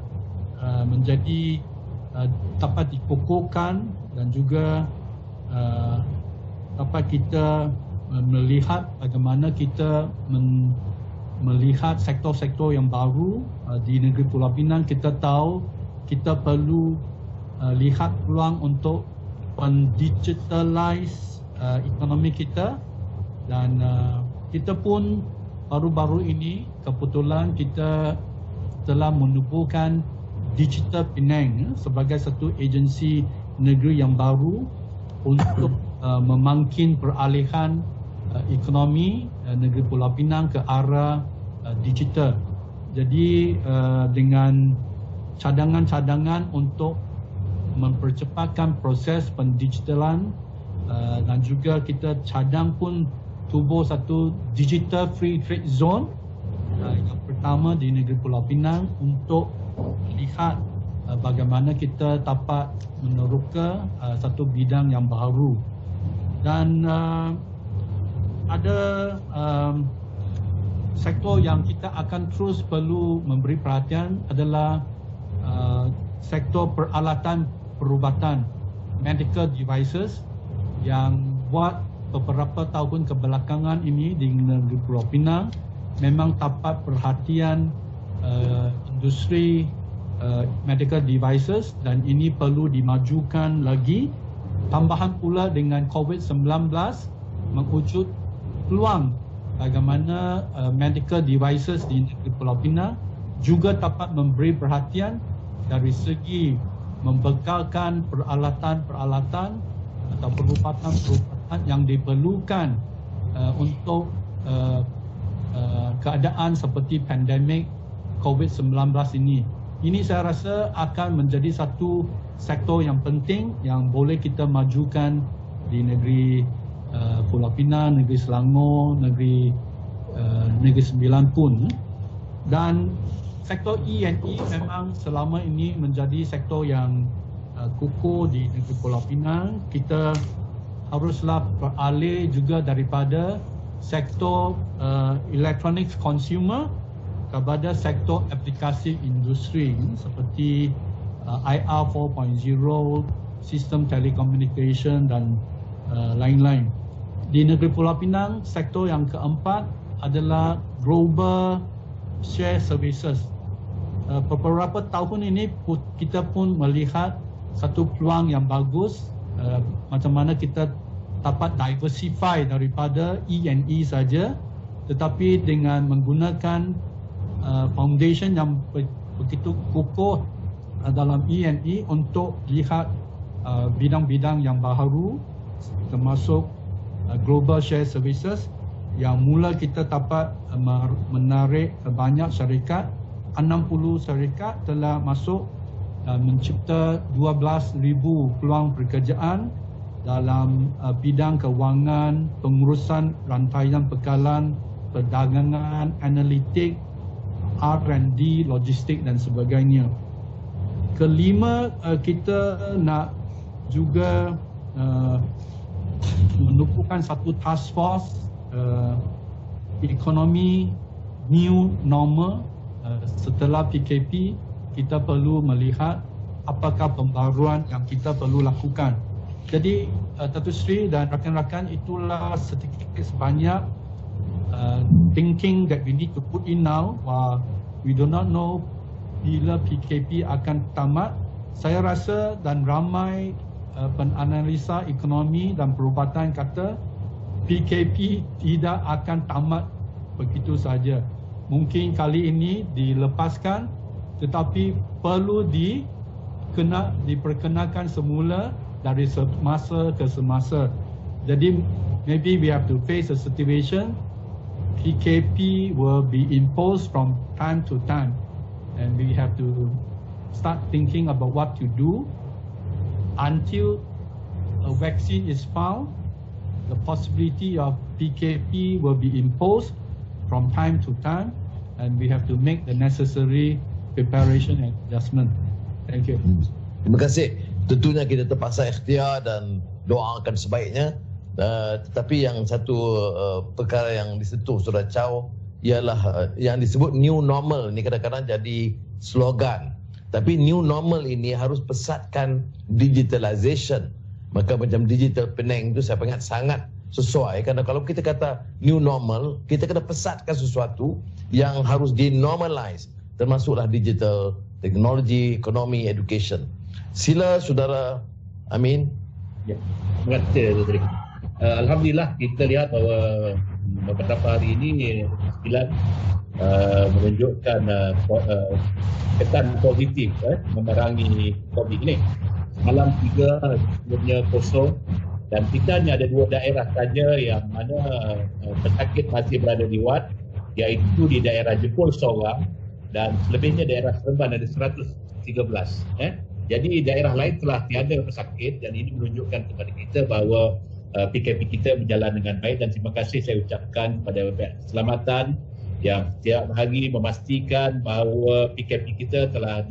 menjadi dapat dikukuhkan dan juga dapat kita melihat bagaimana kita melihat sektor-sektor yang baru di negeri Pulau Pinang. Kita tahu kita perlu lihat peluang untuk mendigitalize ekonomi kita, dan kita pun baru-baru ini kebetulan kita telah menubuhkan Digital Penang sebagai satu agensi negeri yang baru untuk memangkin peralihan ekonomi negeri Pulau Pinang ke arah digital. Jadi dengan cadangan-cadangan untuk mempercepatkan proses pendigitalan, dan juga kita cadang pun tubuh satu digital free trade zone yang pertama di negeri Pulau Pinang untuk lihat bagaimana kita dapat meneroka satu bidang yang baru. Dan ada sektor yang kita akan terus perlu memberi perhatian adalah sektor peralatan perubatan, medical devices, yang buat beberapa tahun kebelakangan ini di negeri Pulau Pinang memang dapat perhatian industri medical devices, dan ini perlu dimajukan lagi. Tambahan pula dengan COVID-19 mewujud peluang bagaimana medical devices di negeri Pulau Pinang juga dapat memberi perhatian dari segi membekalkan peralatan-peralatan atau perubatan-perubatan yang diperlukan untuk keadaan seperti pandemik COVID-19 ini. Ini saya rasa akan menjadi satu sektor yang penting yang boleh kita majukan di negeri Pulau Pinang, negeri Selangor, negeri Sembilan pun. Dan sektor E&E memang selama ini menjadi sektor yang kukuh di negeri Pulau Pinang. Kita haruslah beralih juga daripada sektor electronics consumer kepada sektor aplikasi industri seperti IR 4.0, sistem telekomunikasi dan lain-lain. Di negeri Pulau Pinang, sektor yang keempat adalah global share services. Beberapa tahun ini kita pun melihat satu peluang yang bagus macam mana kita dapat diversify daripada E&E saja, tetapi dengan menggunakan foundation yang begitu kukuh dalam E&E untuk lihat bidang-bidang yang baru, termasuk global share services, yang mula kita dapat menarik banyak syarikat. 60 syarikat telah masuk dan mencipta 12,000 peluang pekerjaan dalam bidang kewangan, pengurusan rantaian bekalan, perdagangan, analitik, R&D, logistik dan sebagainya. Kelima, kita nak juga menubuhkan satu task force ekonomi new normal. Setelah PKP, kita perlu melihat apakah pembaruan yang kita perlu lakukan. Jadi Datuk Seri dan rakan-rakan, itulah sedikit sebanyak thinking that we need to put in now. We do not know bila PKP akan tamat. Saya rasa dan ramai penanalisa ekonomi dan perubatan kata PKP tidak akan tamat begitu saja. Mungkin kali ini dilepaskan, tetapi perlu diperkenalkan semula dari semasa ke semasa. Jadi maybe we have to face a situation PKP will be imposed from time to time, and we have to start thinking about what to do until a vaccine is found. The possibility of PKP will be imposed from time to time, and we have to make the necessary preparation and adjustment. Thank you. Terima kasih. Tentunya kita terpaksa ikhtiar dan doakan sebaiknya. Tetapi yang satu perkara yang disentuh Saudara Chow ialah yang disebut new normal. Ini kadang-kadang jadi slogan. Tapi new normal ini harus pesatkan digitalization. Maka macam digital Penang itu saya ingat sangat sesuai, kerana kalau kita kata new normal, kita kena pesatkan sesuatu yang harus di-normalize, termasuklah digital, teknologi, ekonomi, education. Sila Saudara Amin. Ya, terima kasih Dr. Alhamdulillah kita lihat bahawa beberapa hari ini menunjukkan kesan positif memerangi COVID ini. Malam 3 sebelumnya kosong, dan kita hanya ada 2 daerah saja yang mana pesakit masih berada di wad, iaitu di daerah Jepul seorang dan selebihnya daerah Seremban ada 113. Jadi daerah lain telah tiada pesakit, dan ini menunjukkan kepada kita bahawa PKP kita berjalan dengan baik, dan terima kasih saya ucapkan kepada pihak keselamatan yang setiap hari memastikan bahawa PKP kita telah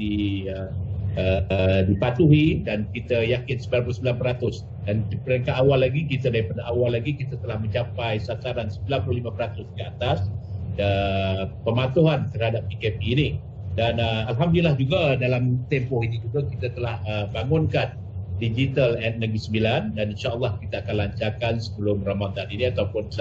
dipatuhi, dan kita yakin 99%, dan di peringkat awal lagi daripada awal lagi kita telah mencapai sasaran 95% ke atas pematuhan terhadap PKP ini. Dan Alhamdulillah juga dalam tempoh ini juga kita telah bangunkan Digital at Negeri Sembilan, dan insyaAllah kita akan lancarkan sebelum Ramadan ini ataupun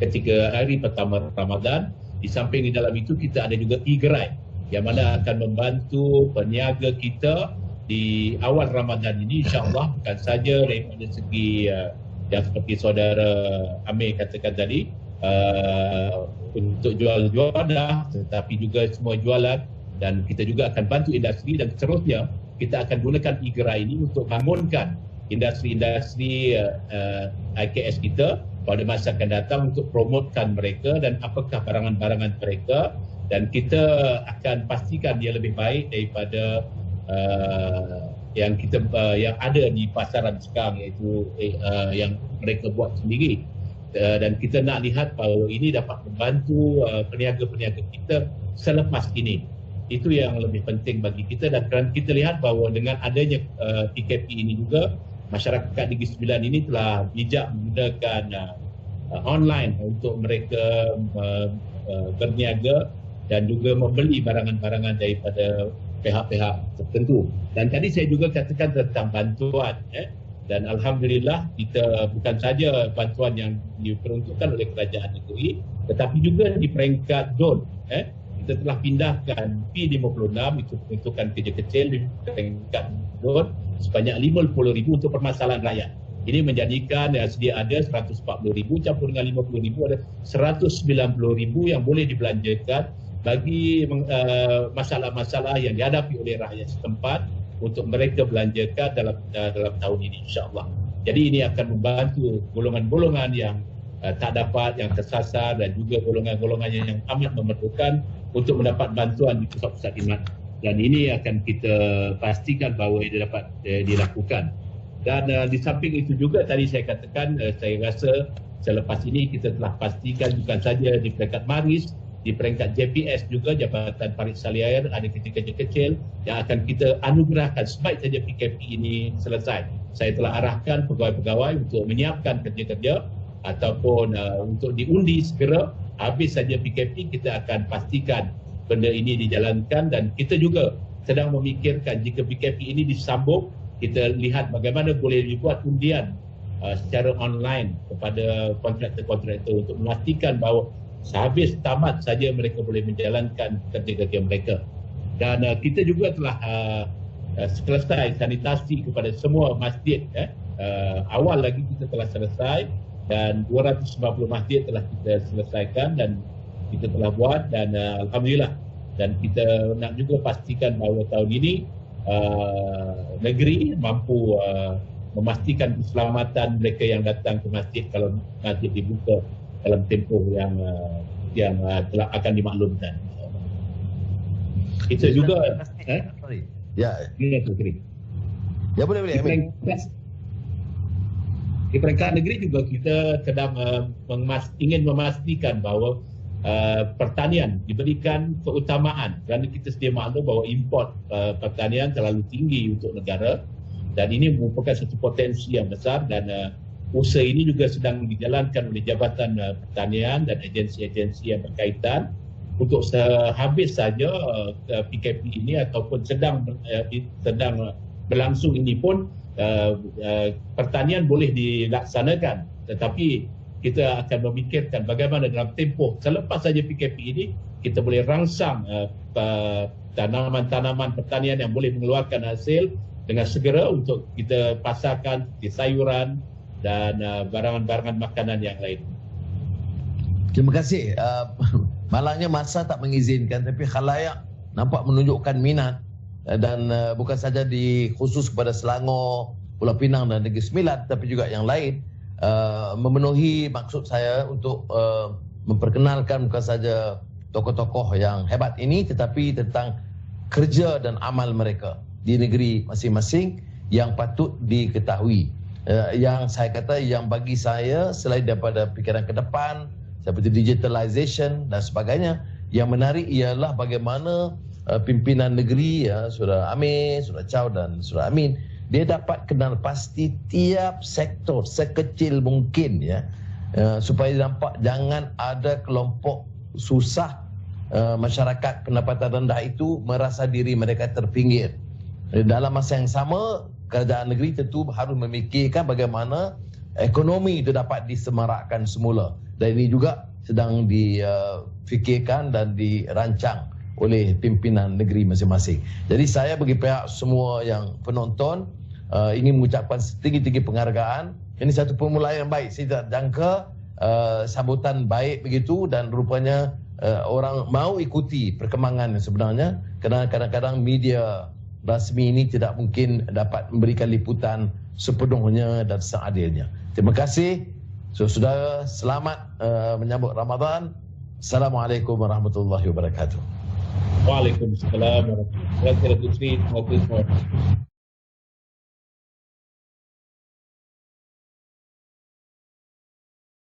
ketika hari pertama Ramadan. Di samping di dalam itu kita ada juga e-gerai yang mana akan membantu peniaga kita di awal Ramadan ini, insyaAllah, bukan saja daripada segi yang seperti Saudara Amir katakan tadi untuk jual-jualah, tetapi juga semua jualan, dan kita juga akan bantu industri, dan seterusnya kita akan gunakan e-gerai ini untuk bangunkan industri-industri IKS kita pada masa akan datang untuk promotkan mereka dan apakah barangan-barangan mereka, dan kita akan pastikan dia lebih baik daripada yang ada di pasaran sekarang, iaitu yang mereka buat sendiri. Dan kita nak lihat bahawa ini dapat membantu peniaga-peniaga kita selepas ini. Itu yang lebih penting bagi kita, dan kita lihat bahawa dengan adanya PKP ini juga, masyarakat Negeri Sembilan ini telah bijak menggunakan online untuk mereka berniaga dan juga membeli barangan-barangan daripada pihak-pihak tertentu. Dan tadi saya juga katakan tentang bantuan, dan Alhamdulillah kita bukan saja bantuan yang diperuntukkan oleh kerajaan negeri, tetapi juga di peringkat zon. Kita telah pindahkan P56, itu peruntukan kerja kecil, di peringkat zon sebanyak 50,000 untuk permasalahan rakyat. Ini menjadikan sedia ada 140,000 campur dengan 50,000 ada 190,000 yang boleh dibelanjakan bagi masalah-masalah yang dihadapi oleh rakyat setempat untuk mereka belanjakan dalam tahun ini, insya-Allah. Jadi ini akan membantu golongan-golongan yang tak dapat, yang tersasar, dan juga golongan-golongan yang amat memerlukan untuk mendapat bantuan di pusat-pusat khidmat. Dan ini akan kita pastikan bahawa ia dapat dilakukan. Dan di samping itu juga tadi saya katakan, saya rasa selepas ini kita telah pastikan bukan saja di peringkat Maris, di peringkat JPS juga, Jabatan Parit Salian, ada kerja-kerja kecil yang akan kita anugerahkan sebaik saja PKP ini selesai. Saya telah arahkan pegawai-pegawai untuk menyiapkan kerja-kerja ataupun untuk diundi segera. Habis saja PKP, kita akan pastikan benda ini dijalankan, dan kita juga sedang memikirkan jika PKP ini disambung, kita lihat bagaimana boleh dibuat undian secara online kepada kontraktor-kontraktor untuk memastikan bahawa sehabis tamat saja mereka boleh menjalankan kerja-kerja mereka. Dan kita juga telah selesai sanitasi kepada semua masjid. Awal lagi kita telah selesai, dan 290 masjid telah kita selesaikan dan kita telah buat, dan Alhamdulillah. Dan kita nak juga pastikan bahawa tahun ini negeri mampu memastikan keselamatan mereka yang datang ke masjid kalau masjid dibuka dalam tempoh yang telah akan dimaklumkan. Kita juga boleh. Di peringkat negeri juga kita sedang ingin memastikan bahawa pertanian diberikan keutamaan, kerana kita sedia maklum bahawa import pertanian terlalu tinggi untuk negara, dan ini merupakan satu potensi yang besar, dan usaha ini juga sedang dijalankan oleh Jabatan Pertanian dan agensi-agensi yang berkaitan untuk sehabis saja PKP ini ataupun sedang berlangsung ini pun pertanian boleh dilaksanakan, tetapi kita akan memikirkan bagaimana dalam tempoh selepas saja PKP ini kita boleh rangsang tanaman-tanaman pertanian yang boleh mengeluarkan hasil dengan segera untuk kita pasarkan di sayuran dan barangan-barangan makanan yang lain. Terima kasih. Malangnya masa tak mengizinkan, tapi khalayak nampak menunjukkan minat, dan bukan saja khusus kepada Selangor, Pulau Pinang dan Negeri Sembilan, tapi juga yang lain, memenuhi maksud saya untuk memperkenalkan bukan saja tokoh-tokoh yang hebat ini, tetapi tentang kerja dan amal mereka di negeri masing-masing yang patut diketahui. Yang saya kata, yang bagi saya selain daripada fikiran ke depan seperti digitalization dan sebagainya, yang menarik ialah bagaimana pimpinan negeri, Saudara Amir, Saudara Chow dan Saudara Amin, dia dapat kenal pasti tiap sektor sekecil mungkin, supaya nampak jangan ada kelompok susah, masyarakat pendapatan rendah itu merasa diri mereka terpinggir. Dalam masa yang sama, kerajaan negeri tentu harus memikirkan bagaimana ekonomi itu dapat disemarakkan semula, dan ini juga sedang difikirkan dan dirancang oleh pimpinan negeri masing-masing. Jadi saya bagi pihak semua yang penonton ingin mengucapkan setinggi-tinggi penghargaan. Ini satu permulaan yang baik. Saya tak jangka sambutan baik begitu, dan rupanya orang mau ikuti perkembangan yang sebenarnya, kerana kadang-kadang media rasmi ini tidak mungkin dapat memberikan liputan sepenuhnya dan seadilnya. Terima kasih. Saudara, selamat menyambut Ramadan. Assalamualaikum warahmatullahi wabarakatuh. Waalaikumsalam warahmatullahi wabarakatuh. Terima kasih.